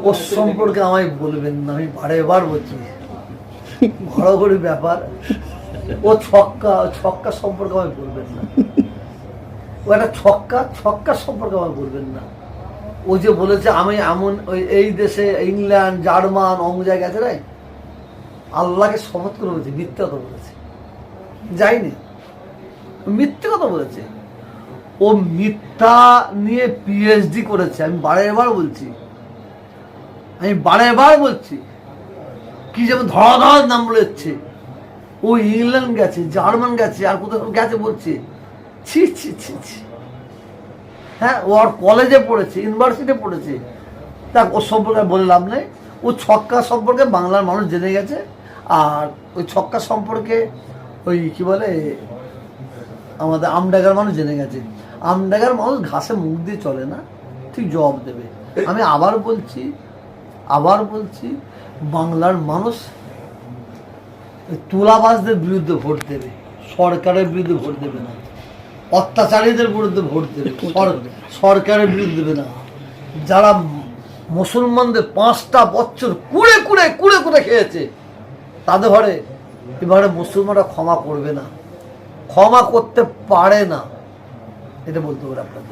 ওর সম্পর্কে আমায় বলবেন না, আমি বারেবার বলছি, ঘোরাঘুরি ব্যাপার। ও ছক্কা সম্পর্কে আমায় বলবেন না। ও একটা ছক্কা সম্পর্কে আমায় বলবেন না। ও যে বলেছে আমি এমন ওই এই দেশে ইংল্যান্ড জার্মান অঙ্গ জায়গা আছে না, আল্লাহকে শপথ করে বলেছে, মিথ্যে কথা বলেছে, যাইনি, মিথ্যে কথা বলেছে। ও মিথ্যা নিয়ে পিএইচডি করেছে। আমি বারেবার বলছি, কি যেমন ধরাধর নাম বলেছে। ও ইংল্যান্ড গেছে, জার্মান গেছে, আর কোথাও গেছে বলছে। ছি ছি ছি ছি। হ্যাঁ, ও আর কলেজে পড়েছে, ইউনিভার্সিটি পড়েছে। তা ওর সম্পর্কে বলে লাভ নেই। ও ছক্কা সম্পর্কে বাংলার মানুষ জেনে গেছে। আর ওই ছক্কা সম্পর্কে ওই কি বলে আমাদের আমডাঙ্গার মানুষ জেনে গেছে। আমডাঙ্গার মানুষ ঘাসে মুখ দিয়ে চলে না, ঠিক জবাব দেবে। আমি আবার বলছি বাংলার মানুষ তুলাবাজদের বিরুদ্ধে ভোট দেবে, সরকারের বিরুদ্ধে ভোট দেবে না। অত্যাচারীদের বিরুদ্ধে ভোট দেবে, সরকারের বিরুদ্ধে দেবে না। যারা মুসলমানদের 5টা বছর কুড়ে খেয়েছে, তাদের ঘরে এবারে মুসলমানরা ক্ষমা করবে না, ক্ষমা করতে পারে না, এটা বলতে পারে আপনাকে।